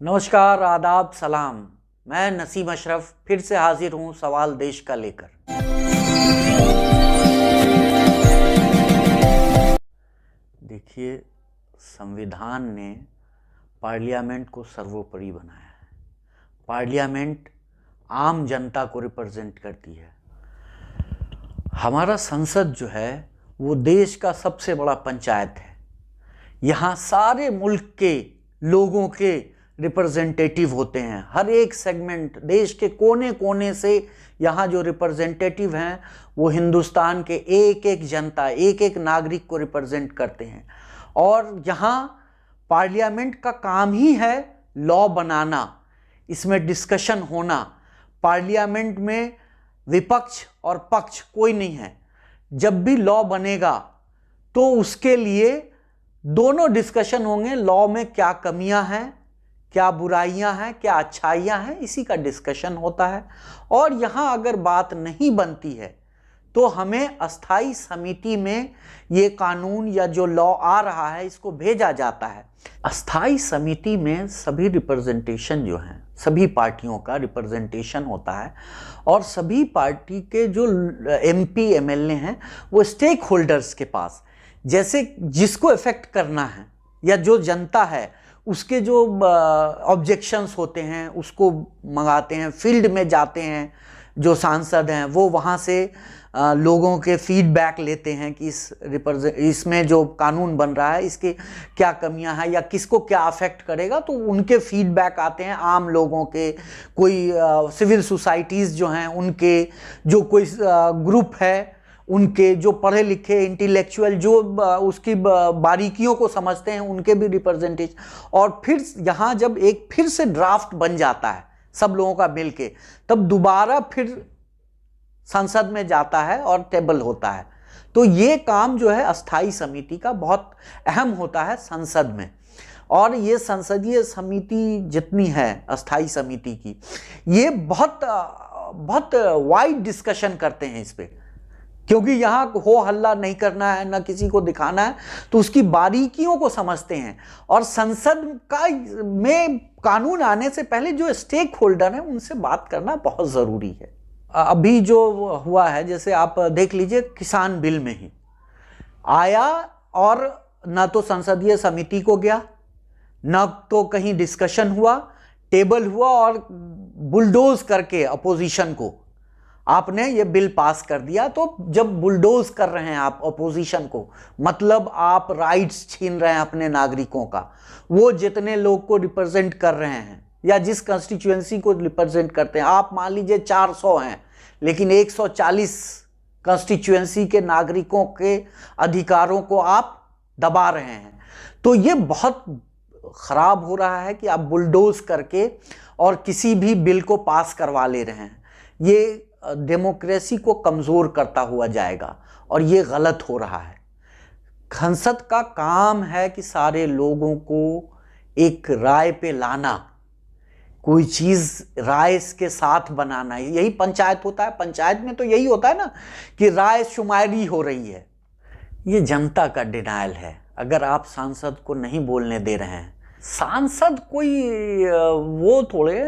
नमस्कार, आदाब, सलाम। मैं नसीम अशरफ फिर से हाजिर हूं सवाल देश का लेकर। देखिए, संविधान ने पार्लियामेंट को सर्वोपरि बनाया है। पार्लियामेंट आम जनता को रिप्रेजेंट करती है। हमारा संसद जो है वो देश का सबसे बड़ा पंचायत है। यहाँ सारे मुल्क के लोगों के रिप्रेजेंटेटिव होते हैं। हर एक सेगमेंट, देश के कोने कोने से यहाँ जो रिप्रेजेंटेटिव हैं वो हिंदुस्तान के एक एक जनता, एक एक नागरिक को रिप्रेजेंट करते हैं। और यहाँ पार्लियामेंट का काम ही है लॉ बनाना, इसमें डिस्कशन होना। पार्लियामेंट में विपक्ष और पक्ष कोई नहीं है। जब भी लॉ बनेगा तो उसके लिए दोनों डिस्कशन होंगे। लॉ में क्या कमियां हैं, क्या बुराइयां हैं, क्या अच्छाइयां हैं, इसी का डिस्कशन होता है। और यहां अगर बात नहीं बनती है तो हमें अस्थाई समिति में ये कानून या जो लॉ आ रहा है इसको भेजा जाता है। अस्थाई समिति में सभी रिप्रेजेंटेशन जो हैं, सभी पार्टियों का रिप्रेजेंटेशन होता है। और सभी पार्टी के जो एमपी एमएलए हैं वो स्टेक होल्डर्स के पास, जैसे जिसको इफेक्ट करना है या जो जनता है उसके जो ऑब्जेक्शंस होते हैं उसको मंगाते हैं, फील्ड में जाते हैं। जो सांसद हैं वो वहाँ से लोगों के फीडबैक लेते हैं कि इसमें जो कानून बन रहा है इसके क्या कमियां हैं या किसको क्या अफेक्ट करेगा, तो उनके फीडबैक आते हैं आम लोगों के। कोई सिविल सोसाइटीज़ जो हैं उनके, जो कोई ग्रुप है उनके, जो पढ़े लिखे इंटेलेक्चुअल जो उसकी बारीकियों को समझते हैं उनके भी रिप्रेजेंटेशन। और फिर यहाँ जब एक फिर से ड्राफ्ट बन जाता है सब लोगों का मिलके, तब दोबारा फिर संसद में जाता है और टेबल होता है। तो ये काम जो है अस्थाई समिति का बहुत अहम होता है संसद में। और ये संसदीय समिति जितनी है अस्थाई समिति की, ये बहुत वाइड डिस्कशन करते हैं इस पे, क्योंकि यहाँ हो हल्ला नहीं करना है, ना किसी को दिखाना है, तो उसकी बारीकियों को समझते हैं। और संसद का में कानून आने से पहले जो स्टेक होल्डर हैं उनसे बात करना बहुत ज़रूरी है। अभी जो हुआ है, जैसे आप देख लीजिए, किसान बिल में ही आया और ना तो संसदीय समिति को गया, ना तो कहीं डिस्कशन हुआ, टेबल हुआ और बुलडोज करके अपोजिशन को आपने ये बिल पास कर दिया। तो जब बुलडोज कर रहे हैं आप अपोजिशन को, मतलब आप राइट्स छीन रहे हैं अपने नागरिकों का। वो जितने लोग को रिप्रेजेंट कर रहे हैं या जिस कंस्टिट्यूएंसी को रिप्रेजेंट करते हैं, आप मान लीजिए 400 हैं, लेकिन 140 कंस्टिट्यूएंसी के नागरिकों के अधिकारों को आप दबा रहे हैं। तो ये बहुत खराब हो रहा है कि आप बुलडोज करके और किसी भी बिल को पास करवा ले रहे हैं। ये डेमोक्रेसी को कमज़ोर करता हुआ जाएगा और ये गलत हो रहा है। संसद का काम है कि सारे लोगों को एक राय पे लाना, कोई चीज़ राय के साथ बनाना। यही पंचायत होता है। पंचायत में तो यही होता है ना कि राय शुमारी हो रही है। ये जनता का डिनायल है। अगर आप सांसद को नहीं बोलने दे रहे हैं, सांसद कोई वो थोड़े,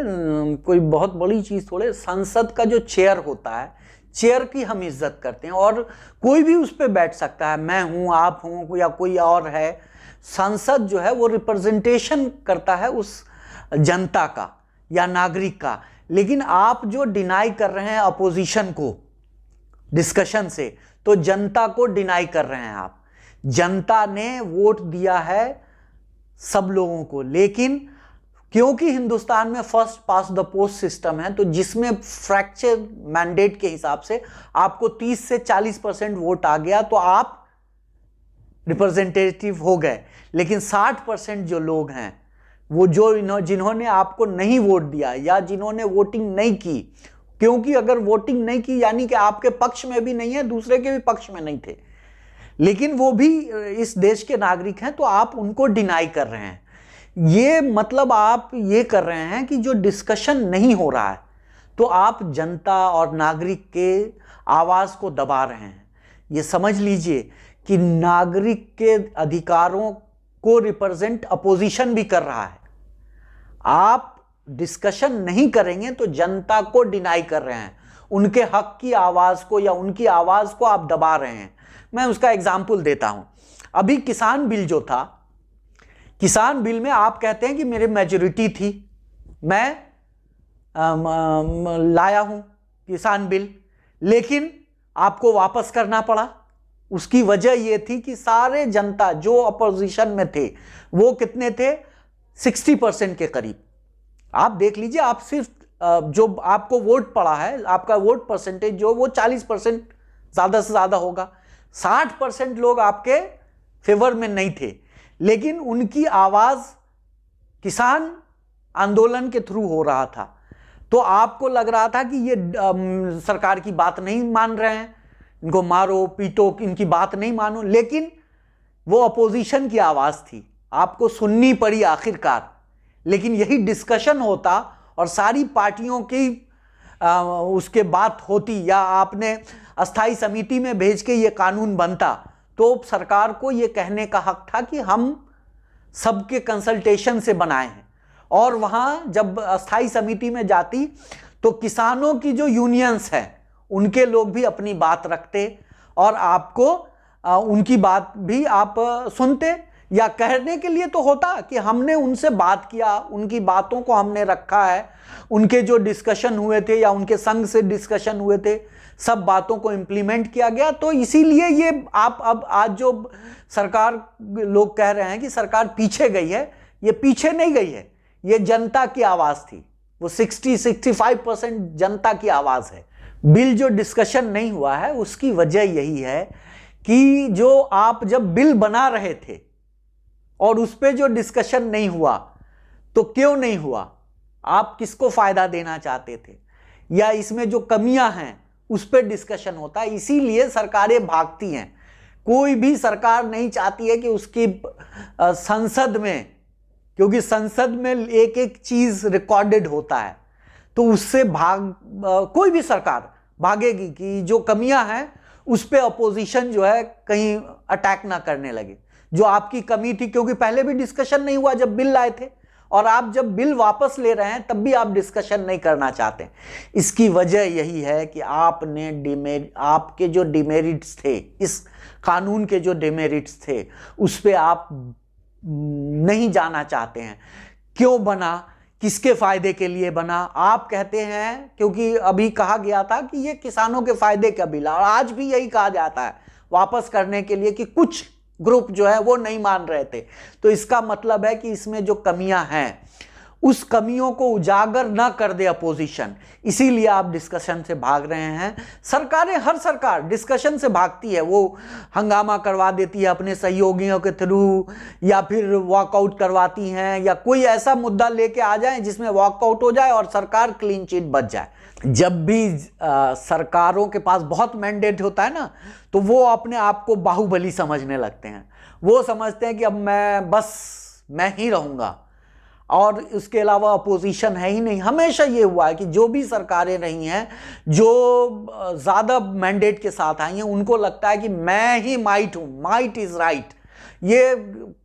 कोई बहुत बड़ी चीज़ थोड़े। संसद का जो चेयर होता है, चेयर की हम इज्जत करते हैं और कोई भी उस पर बैठ सकता है। मैं हूँ, आप हूँ या कोई और है। संसद जो है वो रिप्रेजेंटेशन करता है उस जनता का या नागरिक का। लेकिन आप जो डिनाई कर रहे हैं अपोजिशन को डिस्कशन से, तो जनता को डिनाई कर रहे हैं आप। जनता ने वोट दिया है सब लोगों को, लेकिन क्योंकि हिंदुस्तान में first pass the post system है, तो जिसमें फ्रैक्चर मैंडेट के हिसाब से आपको 30 से 40% वोट आ गया तो आप रिप्रेजेंटेटिव हो गए। लेकिन 60% जो लोग हैं, वो जो जिन्होंने आपको नहीं वोट दिया या जिन्होंने वोटिंग नहीं की, क्योंकि अगर वोटिंग नहीं की यानी कि आपके पक्ष में भी नहीं है, दूसरे के भी पक्ष में नहीं थे, लेकिन वो भी इस देश के नागरिक हैं, तो आप उनको डिनाई कर रहे हैं। ये मतलब आप ये कर रहे हैं कि जो डिस्कशन नहीं हो रहा है, तो आप जनता और नागरिक के आवाज़ को दबा रहे हैं। ये समझ लीजिए कि नागरिक के अधिकारों को रिप्रेजेंट अपोजिशन भी कर रहा है। आप डिस्कशन नहीं करेंगे तो जनता को डिनाई कर रहे हैं, उनके हक की आवाज़ को या उनकी आवाज़ को आप दबा रहे हैं। मैं उसका एग्जाम्पल देता हूं। अभी किसान बिल जो था, किसान बिल में आप कहते हैं कि मेरी मेजॉरिटी थी, मैं लाया हूं किसान बिल, लेकिन आपको वापस करना पड़ा। उसकी वजह यह थी कि सारे जनता जो अपोजिशन में थे वो कितने थे, 60% के करीब। आप देख लीजिए, आप सिर्फ जो आपको वोट पड़ा है, आपका वोट परसेंटेज जो वो 40% ज़्यादा से ज़्यादा होगा। 60% लोग आपके फेवर में नहीं थे, लेकिन उनकी आवाज़ किसान आंदोलन के थ्रू हो रहा था। तो आपको लग रहा था कि ये सरकार की बात नहीं मान रहे हैं, इनको मारो पीटो, इनकी बात नहीं मानो, लेकिन वो अपोजिशन की आवाज़ थी, आपको सुननी पड़ी आखिरकार। लेकिन यही डिस्कशन होता और सारी पार्टियों की उसके बात होती, या आपने अस्थाई समिति में भेज के ये कानून बनता, तो सरकार को ये कहने का हक था कि हम सबके कंसल्टेशन से बनाए हैं। और वहाँ जब अस्थाई समिति में जाती तो किसानों की जो यूनियंस हैं उनके लोग भी अपनी बात रखते और आपको उनकी बात भी आप सुनते, या कहने के लिए तो होता कि हमने उनसे बात किया, उनकी बातों को हमने रखा है, उनके जो डिस्कशन हुए थे या उनके संग से डिस्कशन हुए थे, सब बातों को इम्प्लीमेंट किया गया। तो इसीलिए ये आप अब आज जो सरकार लोग कह रहे हैं कि सरकार पीछे गई है, ये पीछे नहीं गई है, ये जनता की आवाज़ थी, वो 60-65% जनता की आवाज़ है। बिल जो डिस्कशन नहीं हुआ है उसकी वजह यही है कि जो आप जब बिल बना रहे थे और उस पर जो डिस्कशन नहीं हुआ, तो क्यों नहीं हुआ, आप किसको फ़ायदा देना चाहते थे, या इसमें जो कमियां हैं उस पर डिस्कशन होता है। इसीलिए सरकारें भागती हैं। कोई भी सरकार नहीं चाहती है कि उसकी संसद में, क्योंकि संसद में एक एक चीज़ रिकॉर्डेड होता है, तो उससे कोई भी सरकार भागेगी कि जो कमियां हैं उस पर अपोजिशन जो है कहीं अटैक ना करने लगे। जो आपकी कमी थी, क्योंकि पहले भी डिस्कशन नहीं हुआ जब बिल लाए थे, और आप जब बिल वापस ले रहे हैं तब भी आप डिस्कशन नहीं करना चाहते। इसकी वजह यही है कि आपके जो डिमेरिट्स थे, इस कानून के जो डिमेरिट्स थे, उस पर आप नहीं जाना चाहते हैं। क्यों बना, किसके फायदे के लिए बना, आप कहते हैं क्योंकि अभी कहा गया था कि ये किसानों के फायदे का बिल, और आज भी यही कहा जाता है वापस करने के लिए कि कुछ ग्रुप जो है वो नहीं मान रहे थे। तो इसका मतलब है कि इसमें जो कमियां हैं उस कमियों को उजागर ना कर दे अपोजिशन, इसीलिए आप डिस्कशन से भाग रहे हैं। सरकारें, हर सरकार डिस्कशन से भागती है, वो हंगामा करवा देती है अपने सहयोगियों के थ्रू, या फिर वॉकआउट करवाती हैं, या कोई ऐसा मुद्दा लेके आ जाए जिसमें वॉकआउट हो जाए और सरकार क्लीन चिट बच जाए। जब भी सरकारों के पास बहुत मैंडेट होता है ना, तो वो अपने आप को बाहुबली समझने लगते हैं। वो समझते हैं कि अब मैं ही रहूँगा और उसके अलावा अपोजिशन है ही नहीं। हमेशा ये हुआ है कि जो भी सरकारें रही हैं, जो ज़्यादा मैंडेट के साथ आई हैं, उनको लगता है कि मैं ही माइट हूँ, माइट इज़ राइट। ये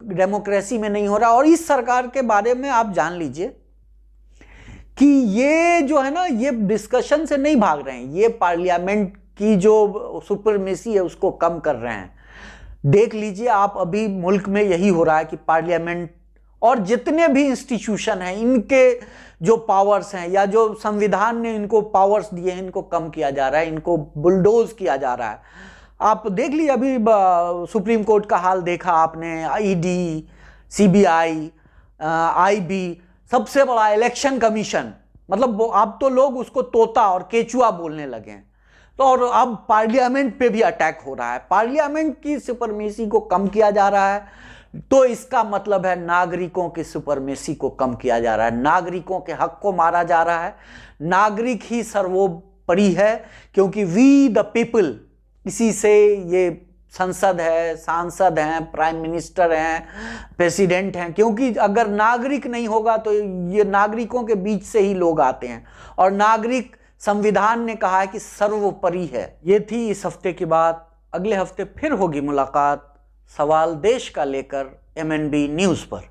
डेमोक्रेसी में नहीं हो रहा। और इस सरकार के बारे में आप जान लीजिए कि ये जो है ना, ये डिस्कशन से नहीं भाग रहे हैं, ये पार्लियामेंट की जो सुपरमेसी है उसको कम कर रहे हैं। देख लीजिए आप, अभी मुल्क में यही हो रहा है कि पार्लियामेंट और जितने भी इंस्टीट्यूशन हैं, इनके जो पावर्स हैं या जो संविधान ने इनको पावर्स दिए हैं, इनको कम किया जा रहा है, इनको बुलडोज किया जा रहा है। आप देख लीजिए, अभी सुप्रीम कोर्ट का हाल देखा आपने, ईडी, सीबीआई, आईबी, सबसे बड़ा इलेक्शन कमीशन, मतलब अब तो लोग उसको तोता और केचुआ बोलने लगे हैं। तो और अब पार्लियामेंट पे भी अटैक हो रहा है, पार्लियामेंट की सुपरमेसी को कम किया जा रहा है। तो इसका मतलब है नागरिकों की सुपरमेसी को कम किया जा रहा है, नागरिकों के हक को मारा जा रहा है। नागरिक ही सर्वोपरि है, क्योंकि वी द पीपल, इसी से ये संसद है, सांसद हैं, प्राइम मिनिस्टर हैं, प्रेसिडेंट हैं। क्योंकि अगर नागरिक नहीं होगा तो ये नागरिकों के बीच से ही लोग आते हैं, और नागरिक संविधान ने कहा है कि सर्वोपरि है। ये थी इस हफ्ते की बात। अगले हफ्ते फिर होगी मुलाकात सवाल देश का लेकर MNB न्यूज़ पर।